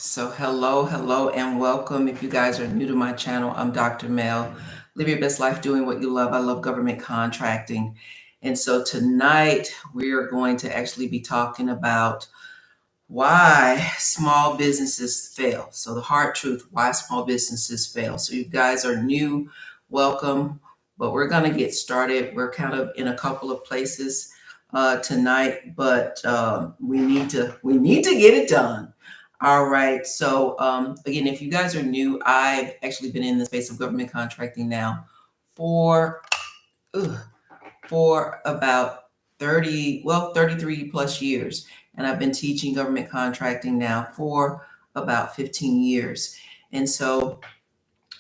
So hello, and welcome. If you guys are new to my channel, I'm Dr. Mel. Live your best life doing what you love. I love government contracting. And so tonight we are going to actually be talking about why small businesses fail. So the hard truth, why small businesses fail. So you guys are new, welcome. But we're going to get started. We're kind of in a couple of places tonight, but we need to get it done. All right. So again, if you guys are new, I've actually been in the space of government contracting now for ugh, for about 33 plus years. And I've been teaching government contracting now for about 15 years. And so,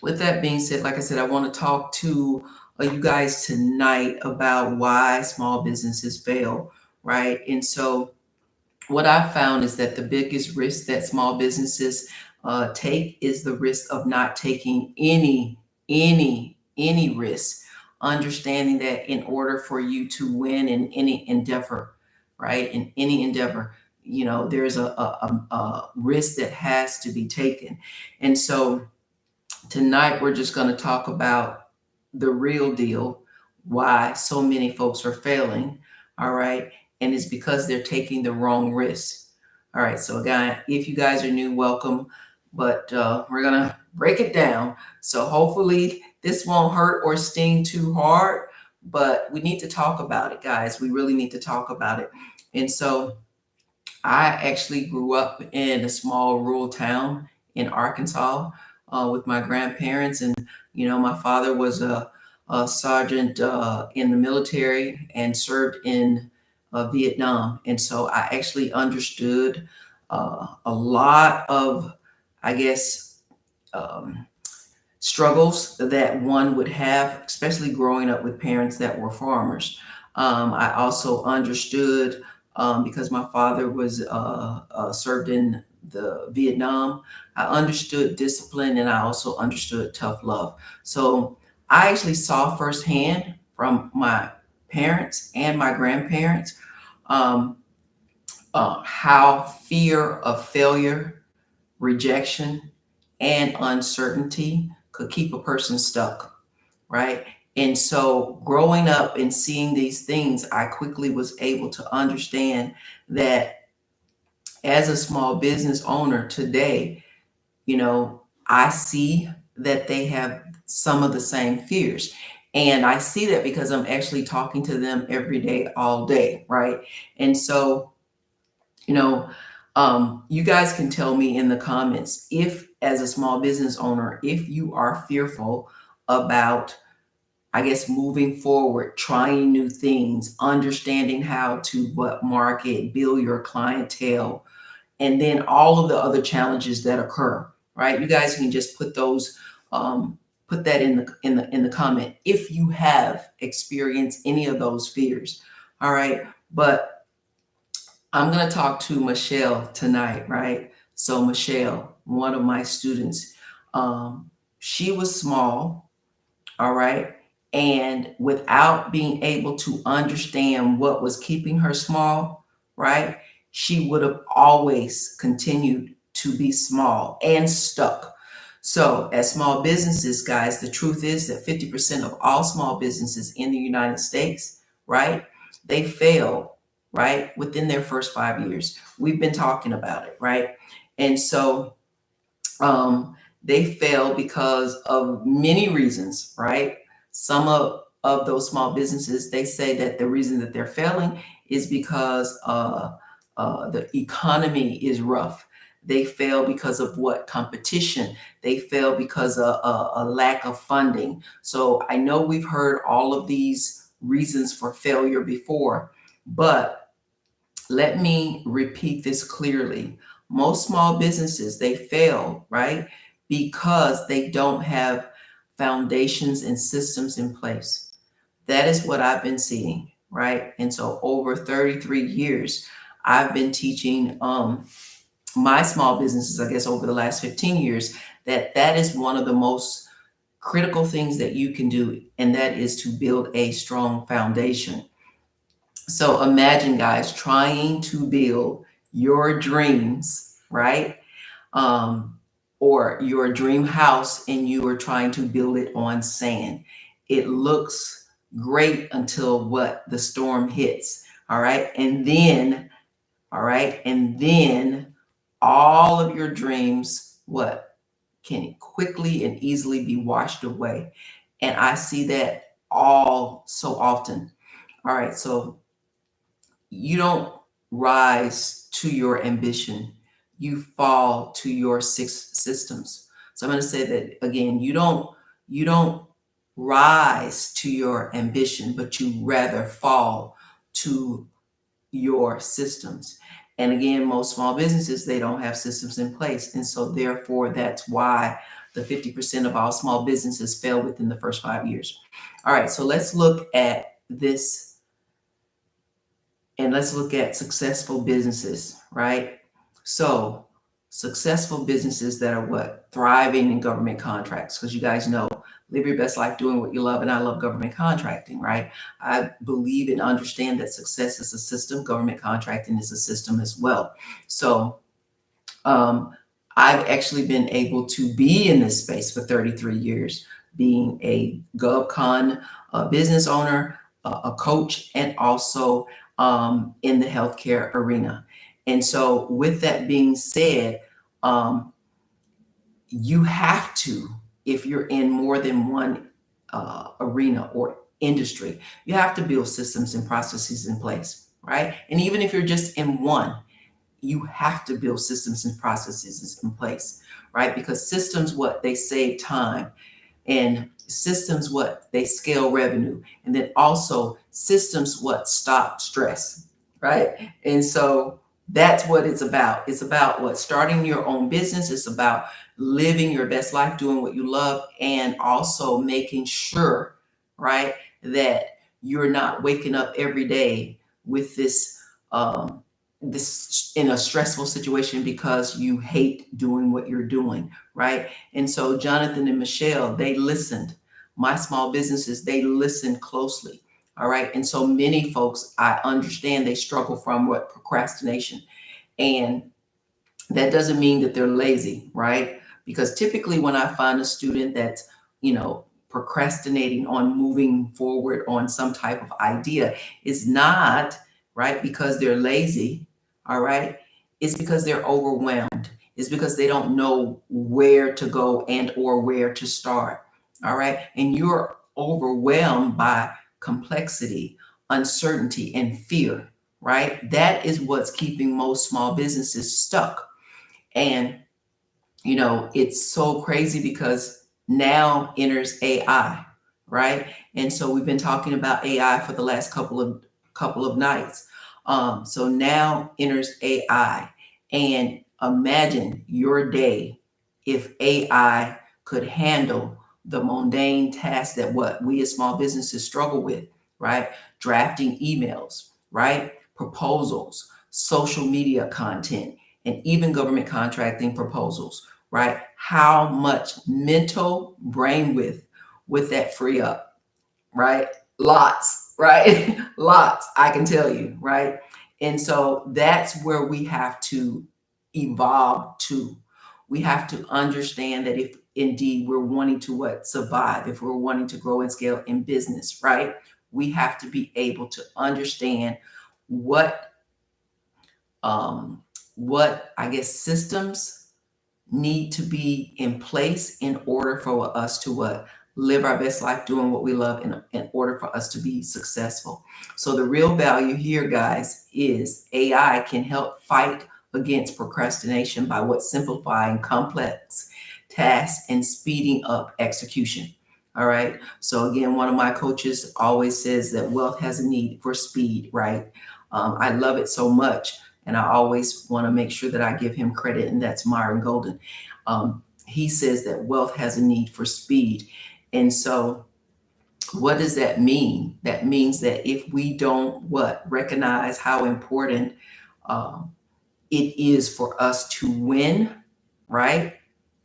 with that being said, like I said, I want to talk to you guys tonight about why small businesses fail, right? And so, what I found is that the biggest risk that small businesses take is the risk of not taking any risk. Understanding that in order for you to win in any endeavor, right? In any endeavor, there's a risk that has to be taken. And so tonight we're just going to talk about the real deal, why so many folks are failing. All right. And it's because they're taking the wrong risks. All right. So, again, if you guys are new, welcome. But we're going to break it down. So, hopefully, this won't hurt or sting too hard. But we need to talk about it, guys. We really need to talk about it. And so, I actually grew up in a small rural town in Arkansas with my grandparents, and my father was a sergeant in the military and served in Vietnam, and so I actually understood a lot of, I guess, um, struggles that one would have, especially growing up with parents that were farmers. I also understood because my father was served in the Vietnam. I understood discipline, and I also understood tough love. So I actually saw firsthand from my parents and my grandparents um, how fear of failure, rejection, and uncertainty could keep a person stuck, right? And so growing up and seeing these things, I quickly was able to understand that as a small business owner today, I see that they have some of the same fears. And I see that because I'm actually talking to them every day, all day, right? And so you know, you guys can tell me in the comments if, as a small business owner, if you are fearful about, I guess, moving forward, trying new things, understanding how to what market, build your clientele, and then all of the other challenges that occur. Right? You guys can just put those. Put that in the comment if you have experienced any of those fears. All right, but I'm going to talk to Michelle tonight, right? So, Michelle, one of my students, she was small, all right? And without being able to understand what was keeping her small, right? She would have always continued to be small and stuck. So, as small businesses, guys, the truth is that 50% of all small businesses in the United States, right, they fail, right, within their first 5 years. We've been talking about it, right? And so, they fail because of many reasons, right? Some of those small businesses, they say that the reason that they're failing is because the economy is rough. They fail because of what? Competition. They fail because of a lack of funding. So I know we've heard all of these reasons for failure before, but let me repeat this clearly. Most small businesses, they fail, right? Because they don't have foundations and systems in place. That is what I've been seeing, right? And so over 33 years, I've been teaching my small businesses, I guess over the last 15 years, that is one of the most critical things that you can do, and that is to build a strong foundation. So imagine, guys, trying to build your dreams, right? um, or your dream house and you are trying to build it on sand. It looks great until what? The storm hits. All right. And then, all right. And then all of your dreams, what? Can quickly and easily be washed away. And I see that all so often. All right. So you don't rise to your ambition, you fall to your six systems. So I'm going to say that again. You don't rise to your ambition, but you rather fall to your systems. And again, most small businesses, they don't have systems in place, and so therefore that's why the 50% of all small businesses fail within the first 5 years. All right, so let's look at this, and let's look at successful businesses, right? So, successful businesses that are what? Thriving in government contracts. Because you guys know, live your best life doing what you love, and I love government contracting, right? I believe and understand that success is a system, government contracting is a system as well. So, um, I've actually been able to be in this space for 33 years, being a GovCon business owner, a coach, and also in the healthcare arena. And so, with that being said, um, you have to, if you're in more than one arena or industry, you have to build systems and processes in place, right? And even if you're just in one, you have to build systems and processes in place, right? Because systems, what? They save time, and systems, what? They scale revenue, and then also systems, what? Stop stress, right? And so that's what it's about. It's about what? Starting your own business. It's about living your best life, doing what you love, and also making sure, right, that you're not waking up every day with this in a stressful situation because you hate doing what you're doing, right? And so Jonathan and Michelle, they listened. My small businesses, they listened closely. All right. And so many folks, I understand, they struggle from what? Procrastination. And that doesn't mean that they're lazy, right? Because typically when I find a student that's, procrastinating on moving forward on some type of idea, it's not, right, because they're lazy, all right? It's because they're overwhelmed. It's because they don't know where to go and or where to start, all right? And you're overwhelmed by complexity, uncertainty, and fear, right? That is what's keeping most small businesses stuck. And, it's so crazy because now enters AI, right? And so we've been talking about AI for the last couple of nights. So now enters AI. And imagine your day if AI could handle the mundane tasks that what we as small businesses struggle with, right? Drafting emails, right? Proposals, social media content, and even government contracting proposals, right? How much mental brainwidth would that free up, right? Lots, right? Lots, I can tell you, right? And so that's where we have to evolve to. We have to understand that if indeed we're wanting to what? Survive, if we're wanting to grow and scale in business, right? We have to be able to understand what um what I guess systems need to be in place in order for us to what? Live our best life doing what we love in order for us to be successful. So the real value here, guys, is AI can help fight against procrastination by what? Simplifying complex tasks and speeding up execution. All right. So again, one of my coaches always says that wealth has a need for speed, right? I love it so much. And I always want to make sure that I give him credit, and that's Myron Golden. He says that wealth has a need for speed. And so, what does that mean? That means that if we don't what? Recognize how important um, it is for us to win, right?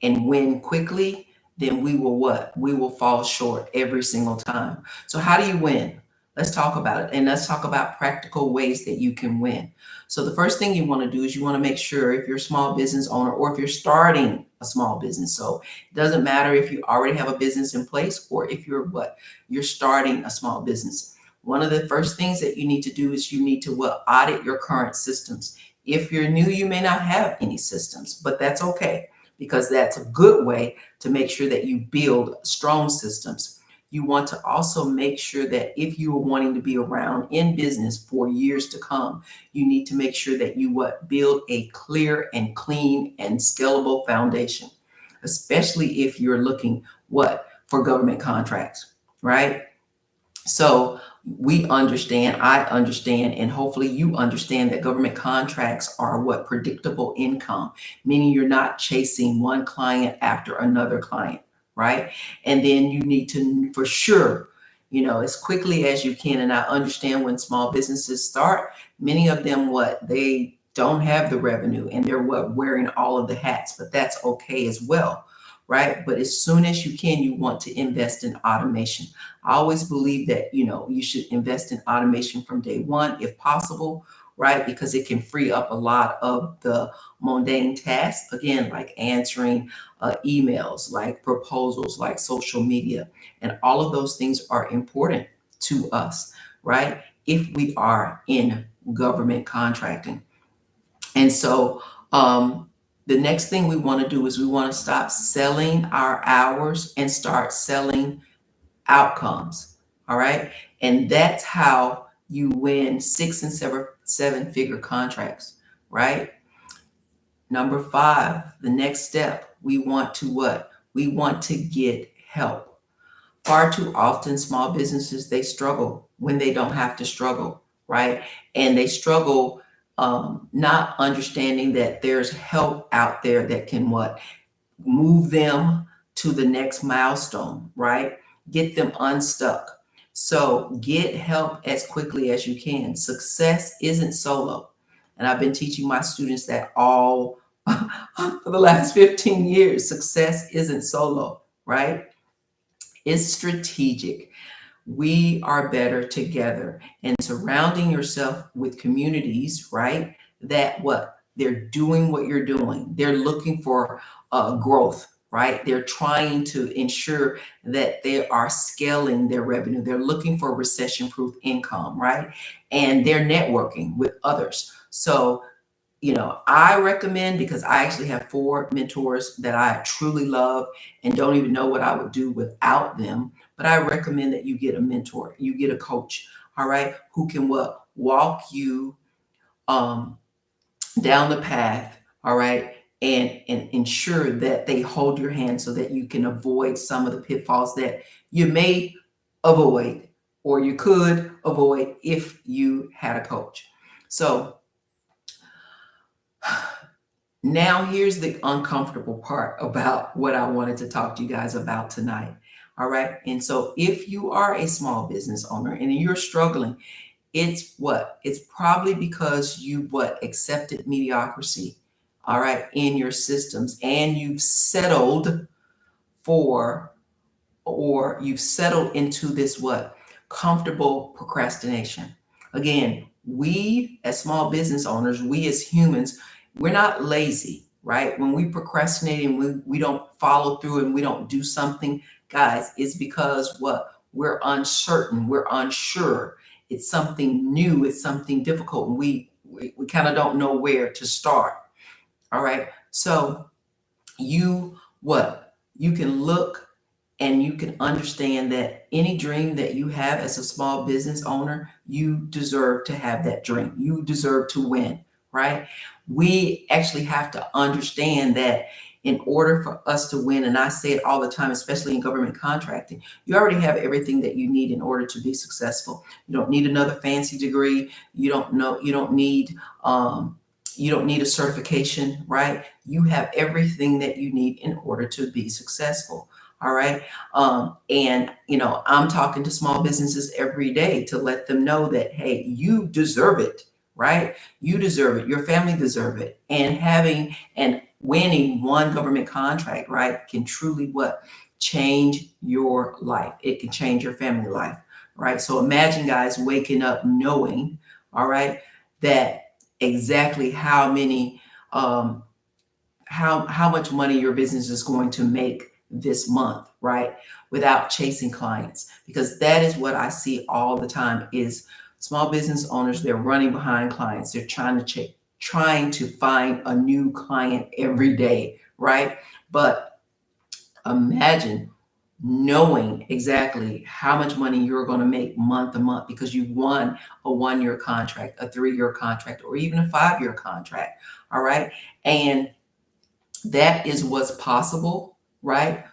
And win quickly, then we will what? We will fall short every single time. So, how do you win? Let's talk about it. And let's talk about practical ways that you can win. So the first thing you want to do is you want to make sure, if you're a small business owner or if you're starting a small business. So it doesn't matter if you already have a business in place or if you're starting a small business. One of the first things that you need to do is you need to audit your current systems. If you're new, you may not have any systems, but that's okay, because that's a good way to make sure that you build strong systems. You want to also make sure that if you are wanting to be around in business for years to come, you need to make sure that you build a clear and clean and scalable foundation, especially if you're looking for government contracts, right? So I understand, and hopefully you understand that government contracts are predictable income, meaning you're not chasing one client after another client, right? And then you need to, for sure, as quickly as you can. And I understand when small businesses start, many of them, they don't have the revenue and they're wearing all of the hats, but that's okay as well, right? But as soon as you can, you want to invest in automation. I always believe that, you should invest in automation from day one if possible, right? Because it can free up a lot of the mundane tasks, again, like answering emails, like proposals, like social media. And all of those things are important to us, right? If we are in government contracting. And so, the next thing we want to do is we want to stop selling our hours and start selling outcomes. All right. And that's how you win six and seven figure contracts, right? Number five, the next step, we want to what? We want to get help. Far too often, small businesses, they struggle when they don't have to struggle, right? And they struggle not understanding that there's help out there that can move them to the next milestone, right? Get them unstuck. So get help as quickly as you can. Success isn't solo. And I've been teaching my students that all for the last 15 years. Success isn't solo, right? It's strategic. We are better together, and surrounding yourself with communities, right? That they're doing what you're doing. They're looking for growth, right? They're trying to ensure that they are scaling their revenue. They're looking for recession-proof income, right? And they're networking with others. So I recommend, because I actually have four mentors that I truly love and don't even know what I would do without them. But I recommend that you get a mentor, you get a coach, all right, who can walk you um, down the path, all right, and ensure that they hold your hand so that you can avoid some of the pitfalls that you may avoid or you could avoid if you had a coach. So now, here's the uncomfortable part about what I wanted to talk to you guys about tonight. All right. And so, if you are a small business owner and you're struggling, it's probably because you accepted mediocrity, all right, in your systems, and you've settled for, or you've settled into this comfortable procrastination. Again, we as small business owners, we as humans, we're not lazy, right? When we procrastinate and we don't follow through and we don't do something, guys, it's because we're uncertain, we're unsure. It's something new, it's something difficult, and we kind of don't know where to start. All right. So you can look and you can understand that any dream that you have as a small business owner, you deserve to have that dream. You deserve to win, right? We actually have to understand that in order for us to win, and I say it all the time, especially in government contracting, you already have everything that you need in order to be successful. You don't need another fancy degree. You don't need a certification, right? You have everything that you need in order to be successful. All right. And, I'm talking to small businesses every day to let them know that, hey, you deserve it, right? You deserve it. Your family deserve it. And having and winning one government contract, right, can truly change your life. It can change your family life, right? So imagine, guys, waking up knowing, all right, that exactly how many how much money your business is going to make this month, right? Without chasing clients, because that is what I see all the time is small business owners, they're running behind clients. They're trying to find a new client every day, right? But imagine knowing exactly how much money you're going to make month to month because you won a 1 year contract, a 3 year contract, or even a 5 year contract. All right. And that is what's possible, right?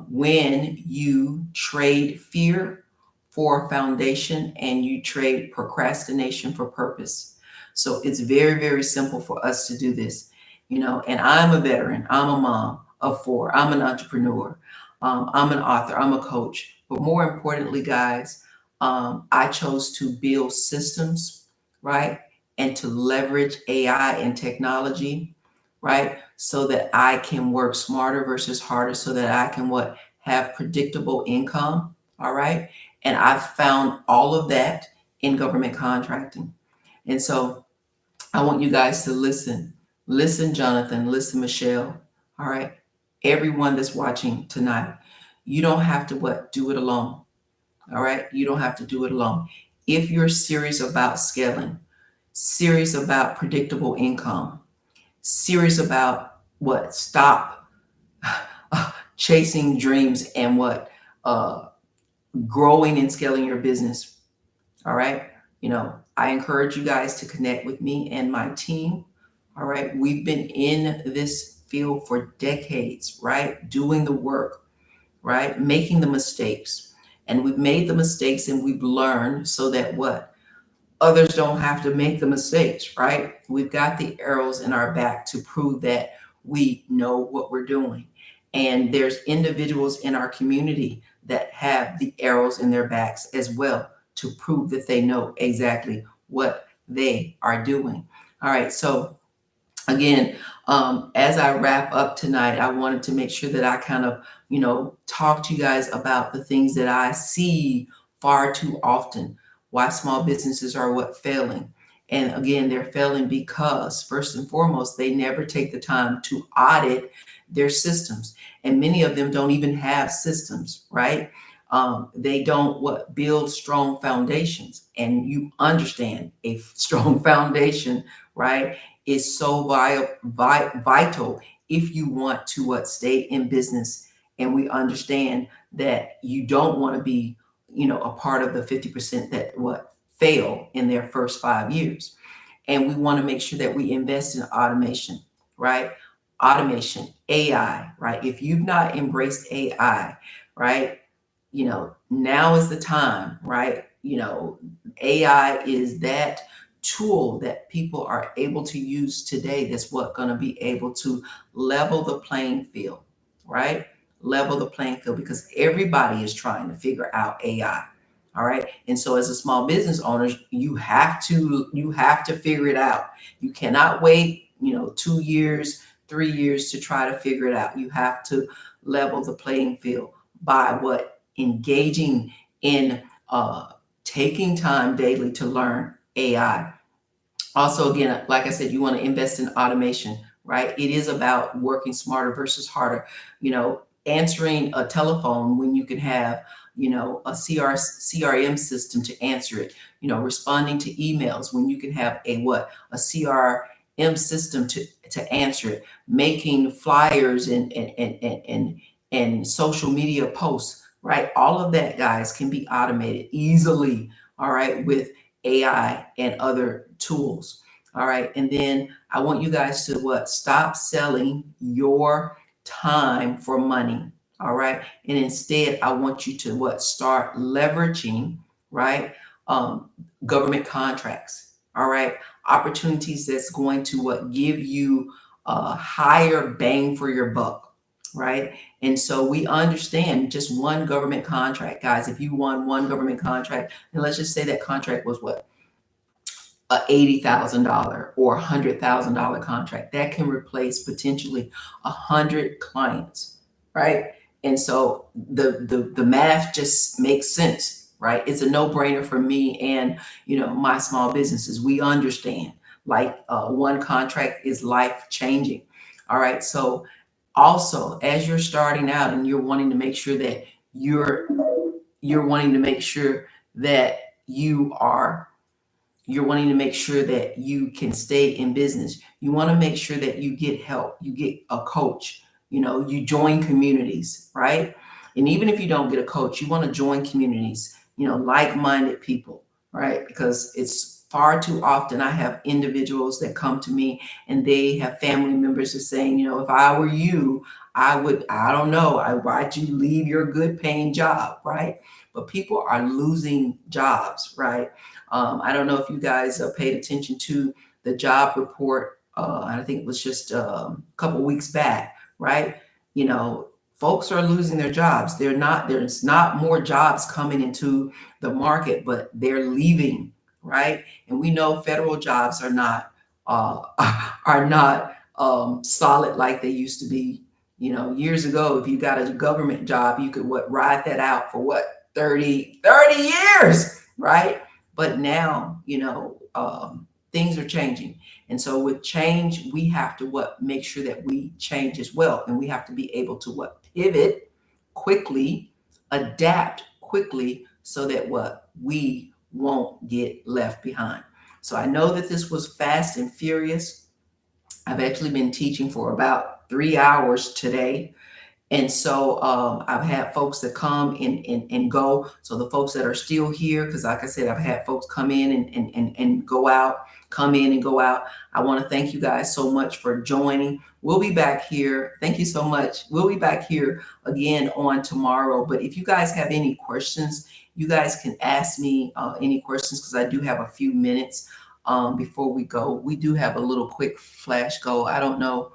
When you trade fear for foundation and you trade procrastination for purpose. So it's very, very simple for us to do this, And I'm a veteran, I'm a mom of four, I'm an entrepreneur, I'm an author, I'm a coach. But more importantly, guys, I chose to build systems, right? And to leverage AI and technology, right? So that I can work smarter versus harder, so that I can have predictable income. All right. And I've found all of that in government contracting. And so I want you guys to listen. Listen, Jonathan, listen, Michelle. All right. Everyone that's watching tonight, you don't have to do it alone. All right. You don't have to do it alone. If you're serious about scaling, serious about predictable income, serious about stop chasing dreams and uh growing and scaling your business. All right. I encourage you guys to connect with me and my team. All right. We've been in this field for decades, right? Doing the work, right? Making the mistakes. And we've made the mistakes and we've learned so that others don't have to make the mistakes, right? We've got the arrows in our back to prove that we know what we're doing. And there's individuals in our community that have the arrows in their backs as well to prove that they know exactly what they are doing. All right. So again, as I wrap up tonight, I wanted to make sure that I kind of, talk to you guys about the things that I see far too often, why small businesses are failing. And again, they're failing because first and foremost, they never take the time to audit their systems. And many of them don't even have systems, right? They don't build strong foundations. And you understand a strong foundation, right, is so vital if you want to stay in business. And we understand that you don't want to be, a part of the 50% that fail in their first 5 years. And we want to make sure that we invest in automation, right? Automation, AI, right? If you've not embraced AI, right? Now is the time, right? AI is that tool that people are able to use today that's going to be able to level the playing field, right? Level the playing field because everybody is trying to figure out AI. All right. And so as a small business owner, you have to figure it out. You cannot wait, 2 years, 3 years to try to figure it out. You have to level the playing field by engaging in taking time daily to learn AI. Also, again, like I said, you want to invest in automation, right? It is about working smarter versus harder. Answering a telephone when you can have, a CRM system to answer it. Responding to emails when you can have a CRM system to answer it. Making flyers and social media posts, right? All of that, guys, can be automated easily, all right, with AI and other tools. All right. And then I want you guys to stop selling your time for money. All right. And instead, I want you to start leveraging, right? Government contracts. All right. Opportunities that's going to give you a higher bang for your buck. Right. And so we understand just one government contract, guys. If you won one government contract, and let's just say that contract was a $80,000 or $100,000 contract, that can replace potentially 100 clients, right? And so the math just makes sense, right? It's a no-brainer for me and, my small businesses. We understand, like, one contract is life changing. All right. So also, as you're starting out and you're wanting to make sure that you're you're wanting to make sure that you are you're wanting to make sure that you can stay in business. You want to make sure that you get help, you get a coach, you join communities, right? And even if you don't get a coach, you want to join communities, like-minded people, right? Because it's far too often I have individuals that come to me and they have family members that saying, if I were you, I don't know, why'd you leave your good paying job, right? But people are losing jobs, right? I don't know if you guys paid attention to the job report. I think it was just a couple weeks back, right? Folks are losing their jobs. There's not more jobs coming into the market, but they're leaving, right? And we know federal jobs are not uh, are not solid like they used to be. Years ago, if you got a government job, you could ride that out for 30 years, right? But now, things are changing. And so with change, we have to make sure that we change as well. And we have to be able to pivot quickly, adapt quickly so that we won't get left behind. So I know that this was fast and furious. I've actually been teaching for about 3 hours today. And so I've had folks that come and go. So the folks that are still here, because like I said, I've had folks come in and go out, come in and go out. I want to thank you guys so much for joining. We'll be back here. Thank you so much. We'll be back here again on tomorrow. But if you guys have any questions, you guys can ask me any questions because I do have a few minutes before we go. We do have a little quick flash go. I don't know.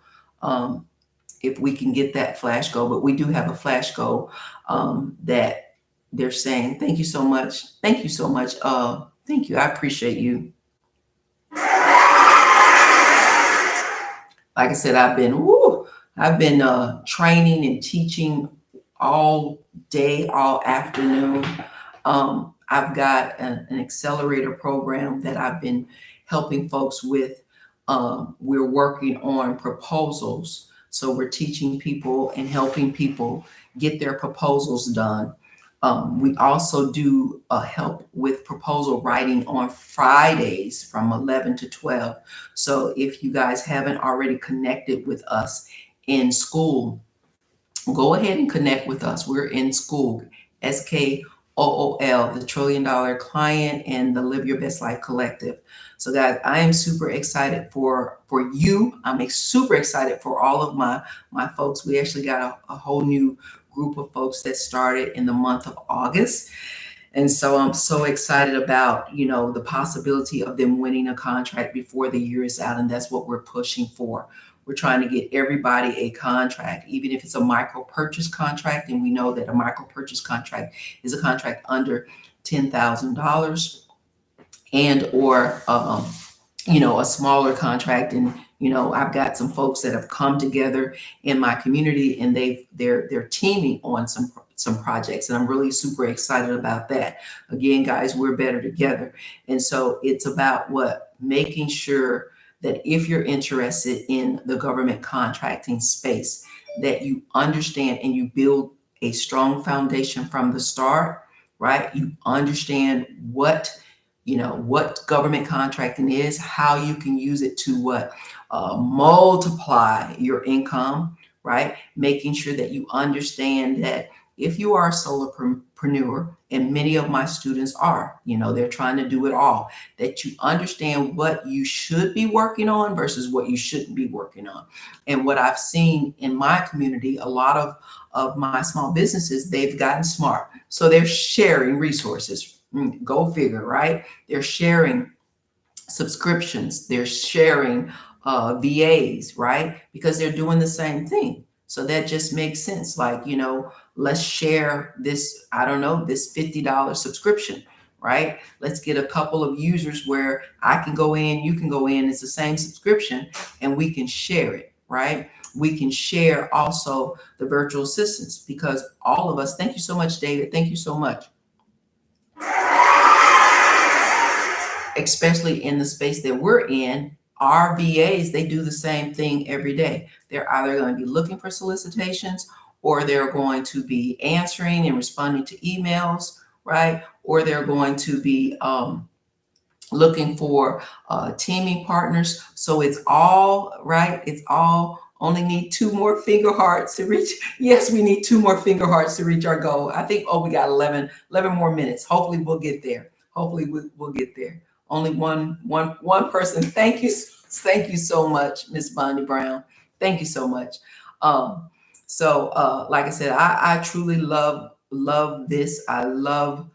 If we can get that flash go, but we do have a flash go that they're saying, thank you so much. Thank you so much. Thank you. I appreciate you. Like I said, I've been training and teaching all day, all afternoon. I've got an accelerator program that I've been helping folks with. We're working on proposals. So we're teaching people and helping people get their proposals done. We also do help with proposal writing on Fridays from 11 to 12. So if you guys haven't already connected with us in school, go ahead and connect with us. We're in school, SKOOL, the $1 Trillion Client and the Live Your Best Life Collective. So guys, I am super excited for you. I'm super excited for all of my folks. We actually got a whole new group of folks that started in the month of August. And so I'm so excited about, the possibility of them winning a contract before the year is out. And that's what we're pushing for. We're trying to get everybody a contract, even if it's a micro purchase contract. And we know that a micro purchase contract is a contract under $10,000 and or, a smaller contract. And, I've got some folks that have come together in my community and they're teaming on some projects. And I'm really super excited about that. Again, guys, we're better together. And so it's about making sure that if you're interested in the government contracting space, that you understand and you build a strong foundation from the start, right? You understand what government contracting is, how you can use it to multiply your income, right? Making sure that you understand that if you are a solopreneur, and many of my students are, they're trying to do it all, that you understand what you should be working on versus what you shouldn't be working on. And what I've seen in my community, a lot of my small businesses, they've gotten smart. So they're sharing resources. Go figure, right? They're sharing subscriptions. They're sharing VAs, right? Because they're doing the same thing. So that just makes sense. Like, let's share this, I don't know, this $50 subscription, right? Let's get a couple of users where I can go in, you can go in, it's the same subscription, and we can share it, right? We can share also the virtual assistants because all of us, thank you so much, David. Thank you so much. especially in the space that we're in, our VAs, they do the same thing every day. They're either going to be looking for solicitations, or they're going to be answering and responding to emails, right? Or they're going to be looking for teaming partners. So it's all right. It's all only need two more finger hearts to reach. Yes, we need two more finger hearts to reach our goal. I think, oh, we got 11 more minutes. Hopefully we'll get there. Hopefully we'll get there. Only one person. Thank you. Thank you so much, Miss Bonnie Brown. Thank you so much. Like I said, I truly love this. I love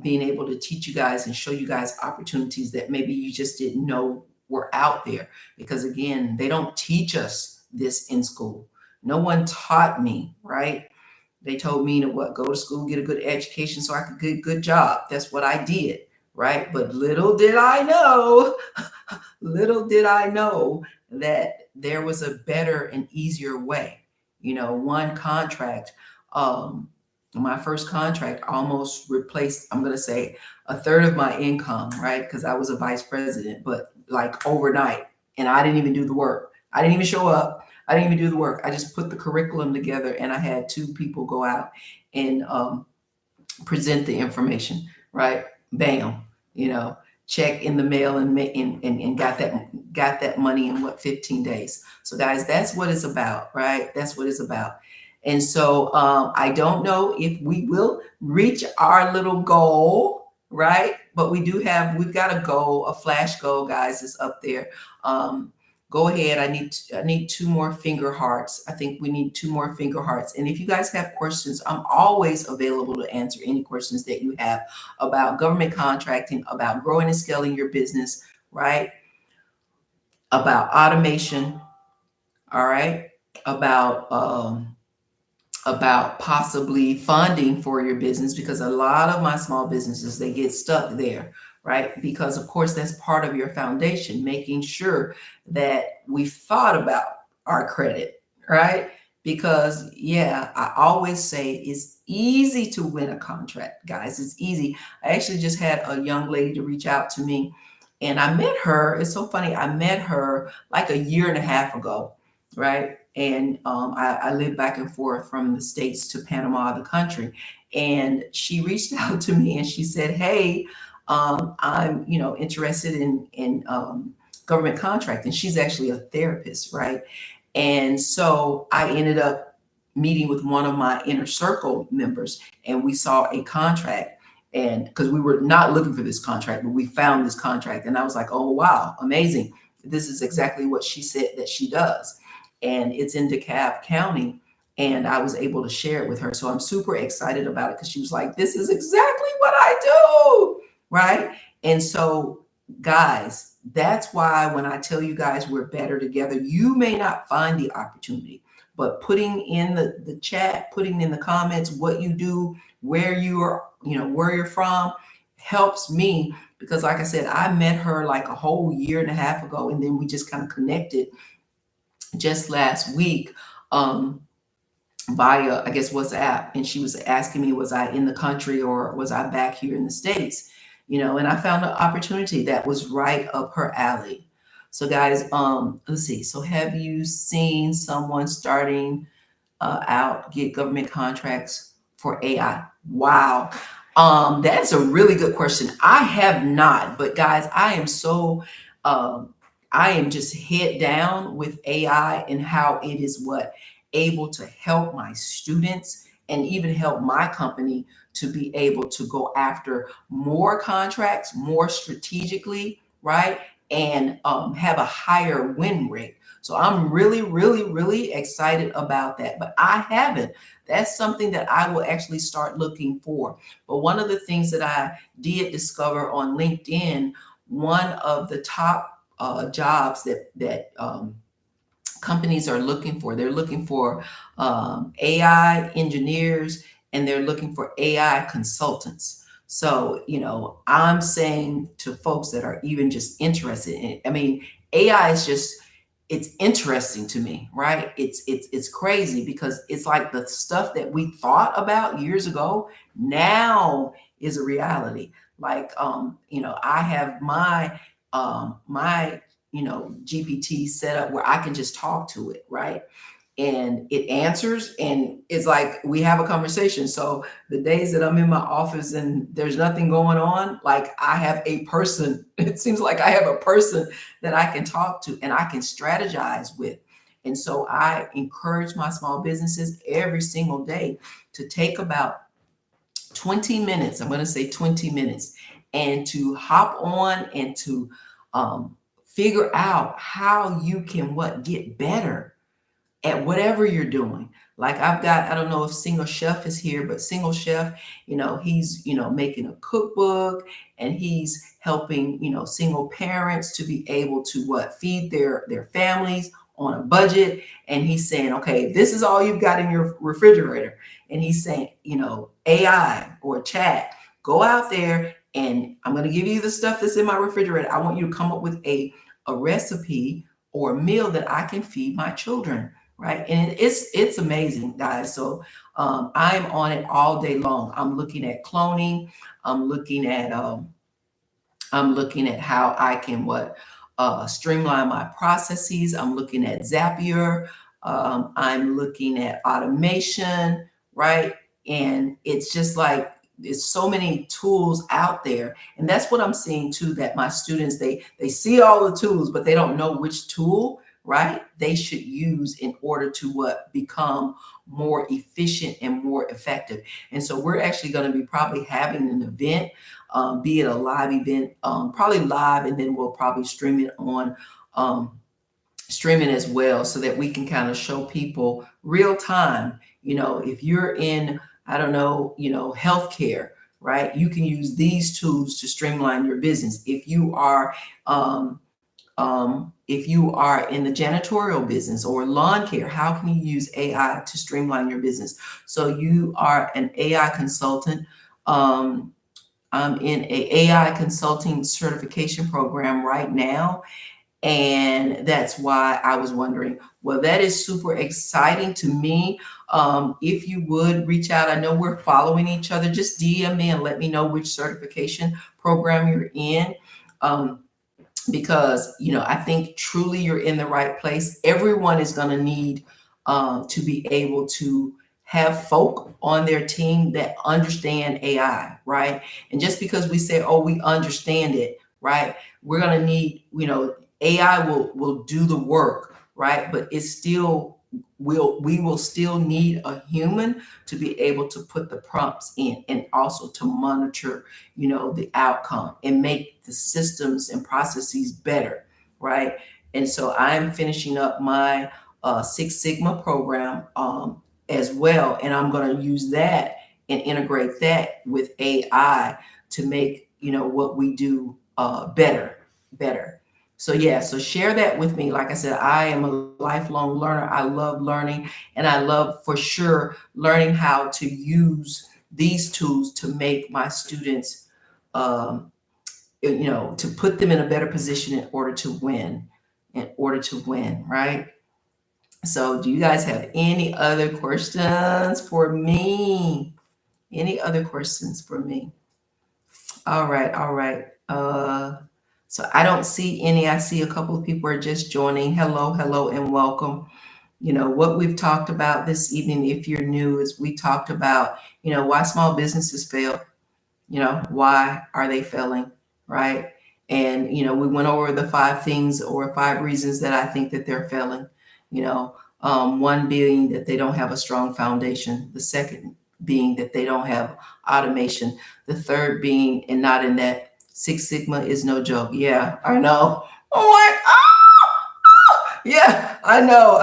being able to teach you guys and show you guys opportunities that maybe you just didn't know were out there. Because again, they don't teach us this in school. No one taught me, right? They told me to what, go to school, get a good education so I could get a good job. That's what I did, right? But little did I know that there was a better and easier way. One contract, my first contract almost replaced, I'm going to say, a third of my income, right? Because I was a vice president, but like overnight. And I didn't even do the work. I didn't even show up. I didn't even do the work. I just put the curriculum together, and I had two people go out and present the information, right? Bam, check in the mail, and got that money in 15 days. So guys, that's what it's about, right? That's what it's about. And so I don't know if we will reach our little goal, right? But we've got a goal, a flash goal, guys, is up there. Go ahead. I need two more finger hearts. I think we need two more finger hearts. And if you guys have questions, I'm always available to answer any questions that you have about government contracting, about growing and scaling your business, right? About automation, all right? About possibly funding for your business, because a lot of my small businesses, they get stuck there, right? Because of course that's part of your foundation, making sure that we thought about our credit, right? Because yeah, I always say it's easy to win a contract, guys. It's easy. I actually just had a young lady to reach out to me, and I met her. It's so funny. I met her like a year and a half ago, right? And I live back and forth from the States to Panama, the country. And she reached out to me and she said, "Hey, I'm interested in government contracting." She's actually a therapist, right? And so I ended up meeting with one of my inner circle members, and we saw a contract. And because we were not looking for this contract, but we found this contract, and I was like, "Oh wow, amazing! This is exactly what she said that she does." And it's in DeKalb County. And I was able to share it with her. So I'm super excited about it, because she was like, "This is exactly what I do." Right. And so, guys, that's why when I tell you guys we're better together, you may not find the opportunity, but putting in the chat, putting in the comments what you do, where you are, where you're from, helps me. Because like I said, I met her like a whole year and a half ago, and then we just kind of connected just last week via, I guess, WhatsApp. And she was asking me, was I in the country or was I back here in the States? And I found an opportunity that was right up her alley. So guys, let's see. So have you seen someone starting out get government contracts for AI? Wow. That's a really good question. I have not, but guys, um, I am just head down with AI and how it is able to help my students and even help my company to be able to go after more contracts more strategically, right? And have a higher win rate. So I'm really, really, really excited about that. But I haven't. That's something that I will actually start looking for. But one of the things that I did discover on LinkedIn, one of the top jobs that companies are looking for, they're looking for AI engineers, and they're looking for AI consultants. So, I'm saying to folks that are even just interested in it, I mean, AI is just, it's interesting to me, right? It's crazy, because it's like the stuff that we thought about years ago now is a reality. Like, I have my GPT set up where I can just talk to it, right? And it answers, and it's like we have a conversation. So the days that I'm in my office and there's nothing going on, like I have a person, it seems like I have a person that I can talk to and I can strategize with. And so I encourage my small businesses every single day to take about 20 minutes. I'm going to say 20 minutes, and to hop on and to figure out how you can get better at whatever you're doing. Like I don't know if Single Chef is here, but Single Chef, he's, making a cookbook, and he's helping, single parents to be able to feed their families on a budget. And he's saying, okay, this is all you've got in your refrigerator. And he's saying, AI or chat, go out there and I'm going to give you the stuff that's in my refrigerator. I want you to come up with a recipe or a meal that I can feed my children. Right. And it's amazing, guys. So I'm on it all day long. I'm looking at cloning. I'm looking at how I can streamline my processes. I'm looking at Zapier. I'm looking at automation, right? And it's just like there's so many tools out there. And that's what I'm seeing too, that my students, they see all the tools, but they don't know which tool, right, they should use in order to become more efficient and more effective. And so we're actually going to be probably having an event, be it a live event, probably live, and then we'll probably stream it on streaming as well, so that we can kind of show people real time. If you're in, I don't know, healthcare, right, you can use these tools to streamline your business. If you are in the janitorial business or lawn care, how can you use AI to streamline your business? So you are an AI consultant. I'm in a AI consulting certification program right now. And that's why I was wondering, well, that is super exciting to me. If you would reach out, I know we're following each other, just DM me and let me know which certification program you're in. Because I think truly you're in the right place. Everyone is going to need to be able to have folk on their team that understand AI, right? And just because we say, oh, we understand it, right, we're going to need, AI will do the work, right? But it's still we will still need a human to be able to put the prompts in, and also to monitor, the outcome and make the systems and processes better, right? And so I'm finishing up my Six Sigma program as well, and I'm going to use that and integrate that with AI to make what we do better. So yeah, so share that with me. Like I said, I am a lifelong learner. I love learning, and I love for sure learning how to use these tools to make my students, to put them in a better position in order to win, right? So do you guys have any other questions for me? Any other questions for me? All right. So I don't see any. I see a couple of people are just joining. Hello, and welcome. What we've talked about this evening, if you're new, is we talked about, why small businesses fail. Why are they failing, right? And, we went over the 5 things or 5 reasons that I think that they're failing. One being that they don't have a strong foundation. The second being that they don't have automation. The third being, and not in that, Six Sigma is no joke. Yeah, I know. Yeah, I know.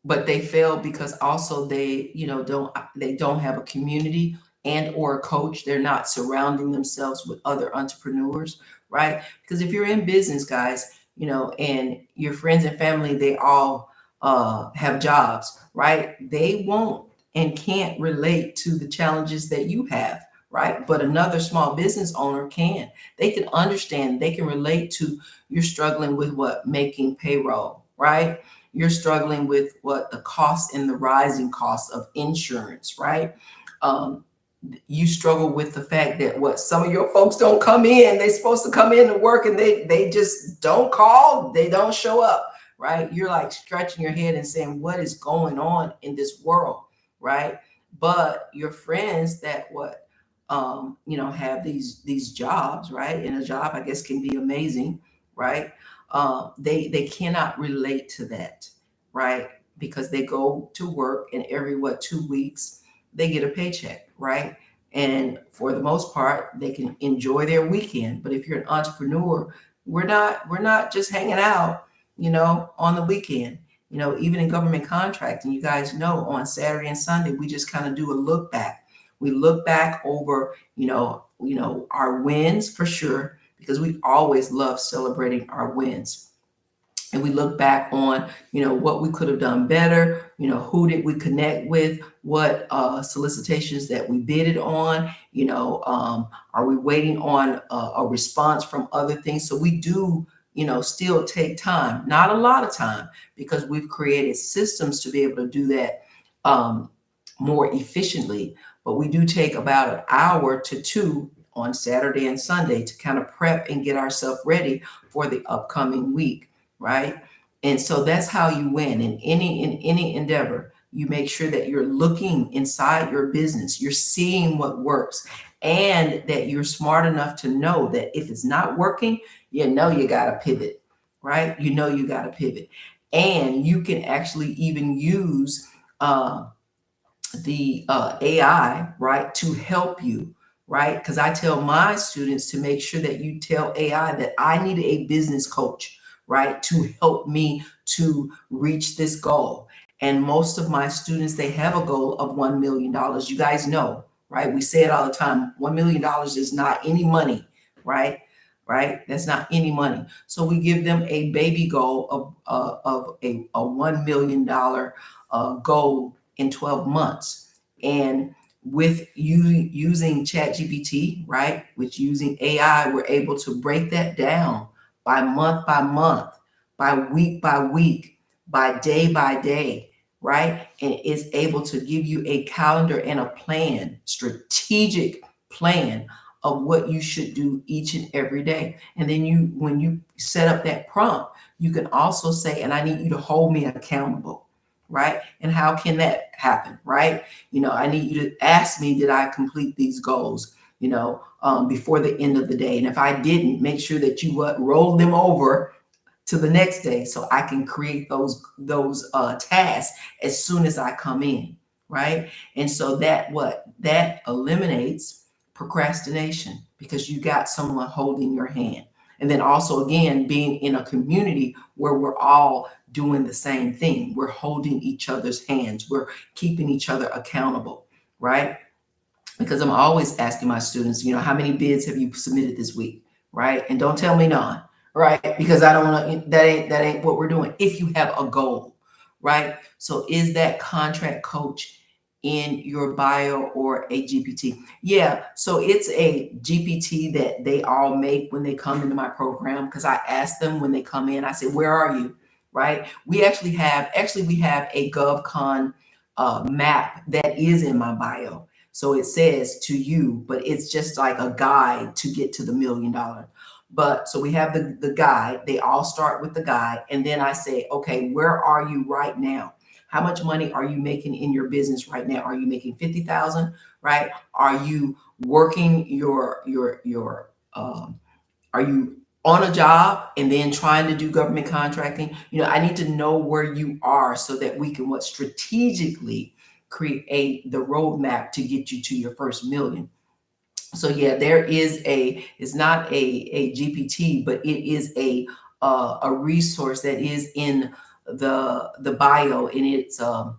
But they fail because also they, don't have a community and or a coach. They're not surrounding themselves with other entrepreneurs, right? Because if you're in business, guys, and your friends and family, they all have jobs, right? They won't and can't relate to the challenges that you have, right? But another small business owner can. They can understand, they can relate to, you're struggling with making payroll, right? You're struggling with the cost and the rising cost of insurance, right? um, you struggle with the fact that what some of your folks don't come in. They're supposed to come in to work and they just don't call, they don't show up, right? You're like scratching your head and saying, what is going on in this world, right? But your friends that have these jobs, right? And a job, I guess, can be amazing, right? They cannot relate to that, right? Because they go to work and every 2 weeks they get a paycheck, right? And for the most part, they can enjoy their weekend. But if you're an entrepreneur, we're not just hanging out, on the weekend. Even in government contracting, you guys know on Saturday and Sunday, we just kind of do a look back. We look back over, our wins for sure, because we always love celebrating our wins. And we look back on, what we could have done better, who did we connect with, what solicitations that we bidded on, are we waiting on a response from other things? So we do, still take time, not a lot of time, because we've created systems to be able to do that more efficiently. But we do take about an hour to two on Saturday and Sunday to kind of prep and get ourselves ready for the upcoming week, right? And so that's how you win in any endeavor. You make sure that you're looking inside your business, you're seeing what works, and that you're smart enough to know that if it's not working, you got to pivot, right? You got to pivot. And you can actually even use the AI, right, to help you, right? Because I tell my students to make sure that you tell AI that I need a business coach, right, to help me to reach this goal. And most of my students, they have a goal of $1 million. You guys know, right? We say it all the time. $1 million is not any money, right? Right? That's not any money. So we give them a baby goal of a $1 million goal in 12 months. And with you using ChatGPT, right, with using AI, we're able to break that down by month, by week, by day, right? And it's able to give you a calendar and a plan, strategic plan of what you should do each and every day. And then when you set up that prompt, you can also say, and I need you to hold me accountable, right? And how can that happen, right? I need you to ask me, did I complete these goals, before the end of the day? And if I didn't, make sure that you roll them over to the next day so I can create those tasks as soon as I come in, right? And so that eliminates procrastination because you got someone holding your hand. And then also, again, being in a community where we're all doing the same thing. We're holding each other's hands. We're keeping each other accountable, right? Because I'm always asking my students, how many bids have you submitted this week, right? And don't tell me none, right? Because I don't want to. That ain't what we're doing. If you have a goal, right? So is that contract coach in your bio or a GPT? Yeah. So it's a GPT that they all make when they come into my program, because I ask them when they come in. I say, where are you? Right? We have a GovCon map that is in my bio. So it says to you, but it's just like a guide to get to the $1 million. But so we have the guide. They all start with the guide. And then I say, okay, where are you right now? How much money are you making in your business right now? Are you making 50,000, right? Are you working are you on a job and then trying to do government contracting? I need to know where you are so that we can strategically create the roadmap to get you to your first million. So yeah, there is it's not a GPT, but it is a resource that is in the bio, and it's the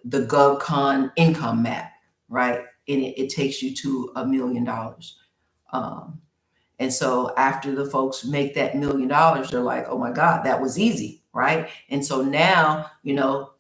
GovCon income map, right? And it takes you to $1 million. Um, and so after the folks make that $1 million, they're like, oh my God, that was easy, right? And so now,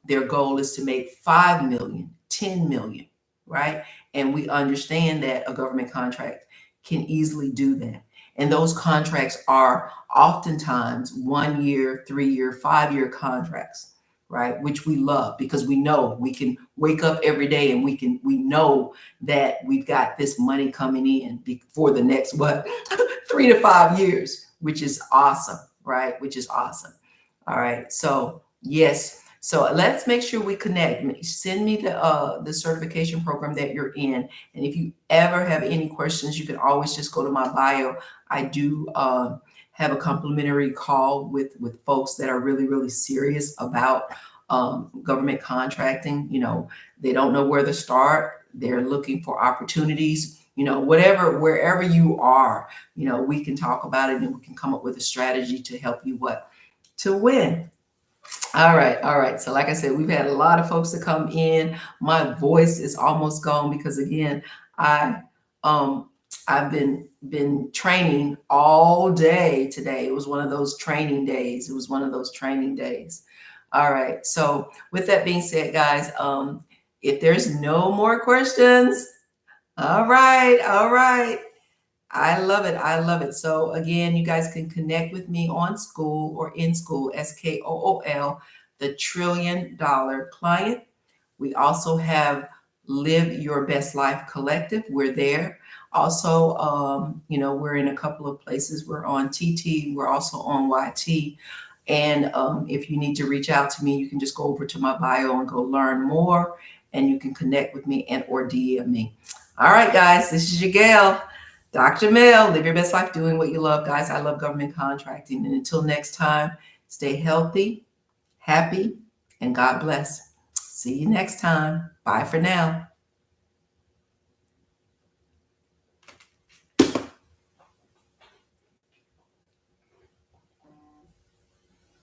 their goal is to make 5 million, 10 million, right? And we understand that a government contract can easily do that. And those contracts are oftentimes 1 year, 3 year, 5 year contracts, right? Which we love because we know we can wake up every day and we know that we've got this money coming in for the next what 3 to 5 years, which is awesome, right? Which is awesome. All right. So yes. So let's make sure we connect. Send me the certification program that you're in, and if you ever have any questions, you can always just go to my bio. I do have a complimentary call with folks that are really serious about government contracting. You know, they don't know where to start. They're looking for opportunities. You know, whatever, wherever you are, you know, we can talk about it and we can come up with a strategy to help you to win. All right, all right. So like I said, we've had a lot of folks that come in. My voice is almost gone because again, I um I've been training all day today. It was one of those training days. It was one of those training days. All right. So with that being said, guys, if there's no more questions, all right, all right. I love it. I love it. So again, you guys can connect with me on Skool or in Skool, Skool, the Trillion Dollar Client. We also have Live Your Best Life Collective. We're there. Also, you know, we're in a couple of places. We're on TT. We're also on YT. And if you need to reach out to me, you can just go over to my bio and go learn more. And you can connect with me and or DM me. All right, guys, this is your gal, Dr. Mel. Live your best life doing what you love, guys. I love government contracting. And until next time, stay healthy, happy, and God bless. See you next time. Bye for now.